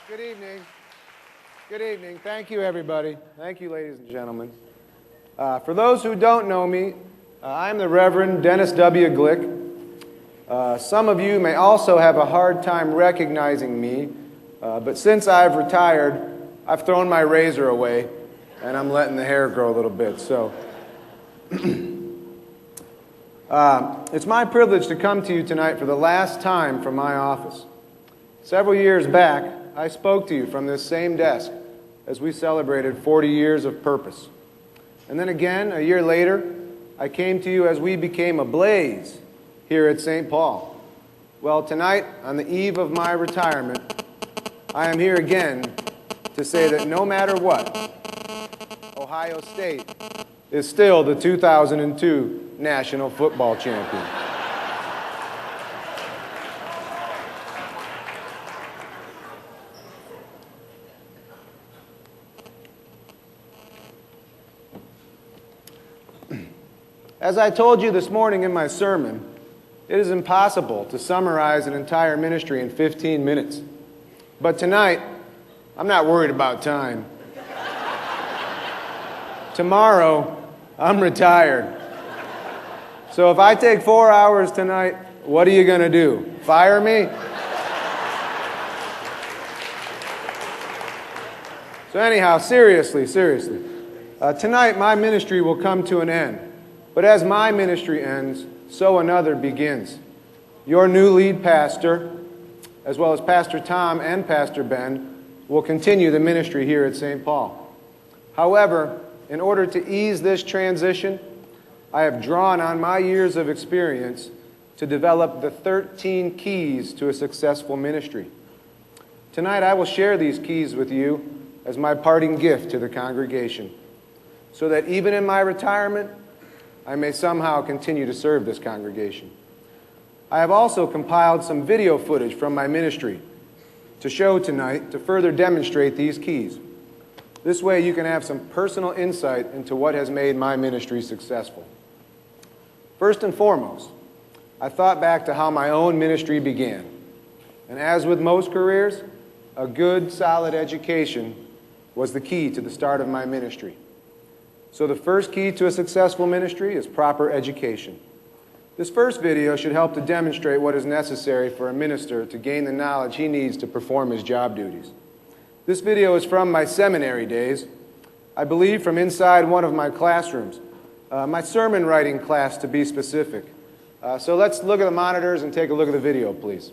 Good evening. Good evening. Thank you, everybody. Thank you, ladies and gentlemen. For those who don't know me, I'm the Reverend Dennis W. Glick. Some of you may also have a hard time recognizing me, but since I've retired, I've thrown my razor away, and I'm letting the hair grow a little bit. So, it's my privilege to come to you tonight for the last time from my office. Several years back, I spoke to you from this same desk as we celebrated 40 years of purpose. And then again, a year later, I came to you as we became ablaze here at St. Paul. Well, tonight, on the eve of my retirement, I am here again to say that no matter what, Ohio State is still the 2002 National Football Champion. As I told you this morning in my sermon, it is impossible to summarize an entire ministry in 15 minutes. But tonight, I'm not worried about time. Tomorrow, I'm retired. So if I take 4 hours tonight, what are you going to do? Fire me? So anyhow, seriously, tonight my ministry will come to an end. But as my ministry ends, so another begins. Your new lead pastor, as well as Pastor Tom and Pastor Ben, will continue the ministry here at St. Paul. However, in order to ease this transition, I have drawn on my years of experience to develop the 13 keys to a successful ministry. Tonight I will share these keys with you as my parting gift to the congregation, so that even in my retirement, I may somehow continue to serve this congregation. I have also compiled some video footage from my ministry to show tonight to further demonstrate these keys. This way you can have some personal insight into what has made my ministry successful. First and foremost, I thought back to how my own ministry began. And as with most careers, a good, solid education was the key to the start of my ministry. So the first key to a successful ministry is proper education. This first video should help to demonstrate what is necessary for a minister to gain the knowledge he needs to perform his job duties. This video is from my seminary days, I believe from inside one of my classrooms, my sermon writing class to be specific. So let's look at the monitors and take a look at the video, please.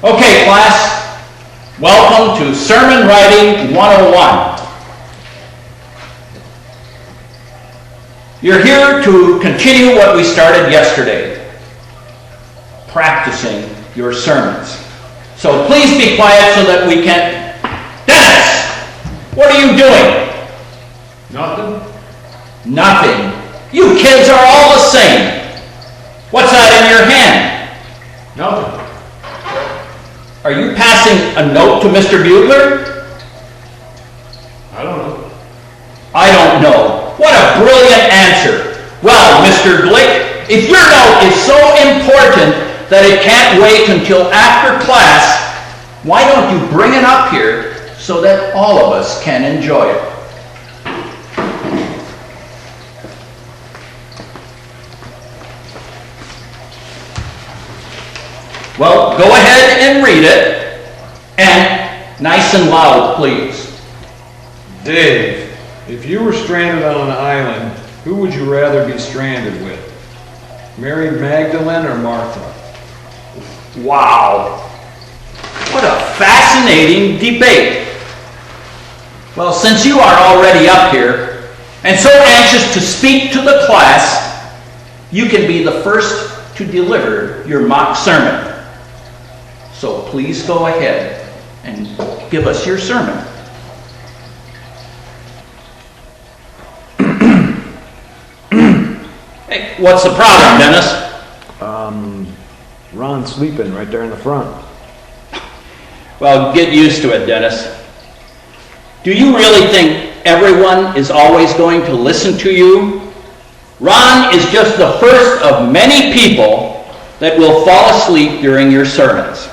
Okay, class, welcome to Sermon Writing 101. You're here to continue what we started yesterday, practicing your sermons. So please be quiet so that we can... Dennis! What are you doing? Nothing. Nothing. You kids are all the same. What's that in your hand? Nothing. Are you passing a note to Mr. Bugler? I don't know. I don't know. What a brilliant answer. Well, Mr. Glick, if your note is so important that it can't wait until after class, why don't you bring it up here so that all of us can enjoy it? Well, go ahead and read it, and nice and loud, please. Dave, if you were stranded on an island, who would you rather be stranded with? Mary Magdalene or Martha? Wow. What a fascinating debate. Well, since you are already up here, and so anxious to speak to the class, you can be the first to deliver your mock sermon. So please go ahead and give us your sermon. Hey, what's the problem, Dennis? Ron's sleeping right there in the front. Well, get used to it, Dennis. Do you really think everyone is always going to listen to you? Ron is just the first of many people that will fall asleep during your sermons.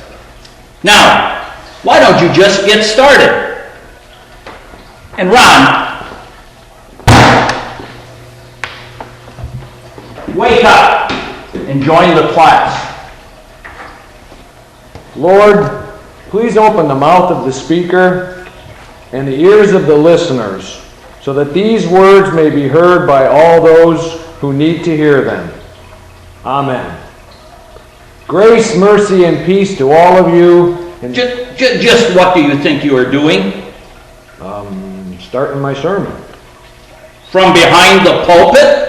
Now, why don't you just get started? And Ron, wake up and join the class. Lord, please open the mouth of the speaker and the ears of the listeners, so that these words may be heard by all those who need to hear them. Amen. Grace, mercy, and peace to all of you. And Just what do you think you are doing? Starting my sermon. From behind the pulpit?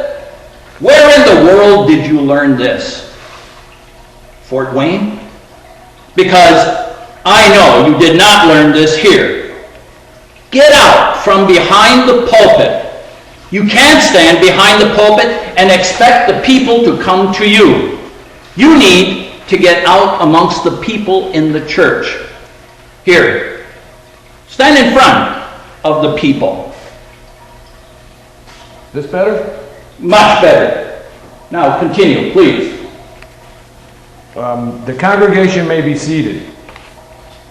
Where in the world did you learn this? Fort Wayne? Because I know you did not learn this here. Get out from behind the pulpit. You can't stand behind the pulpit and expect the people to come to you. You need to get out amongst the people in the church. Here, stand in front of the people. This better? Much better. Now continue, please. The congregation may be seated.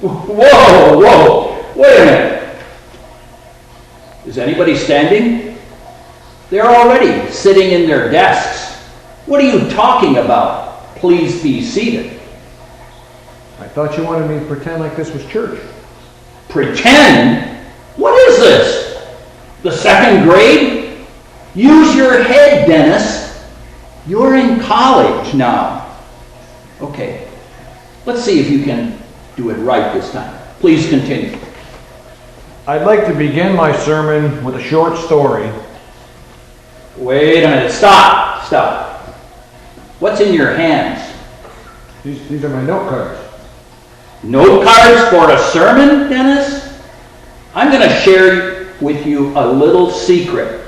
Whoa, wait a minute. Is anybody standing? They're already sitting in their desks. What are you talking about? Please be seated. I thought you wanted me to pretend like this was church. Pretend? What is this? The second grade? Use your head, Dennis. You're in college now. Okay, let's see if you can do it right this time. Please continue. I'd like to begin my sermon with a short story. Wait a minute. Stop. What's in your hands? These are my note cards. Note cards for a sermon, Dennis? I'm going to share with you a little secret.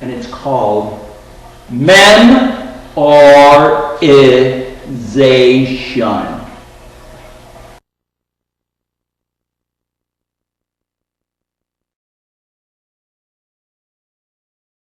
And it's called memorization.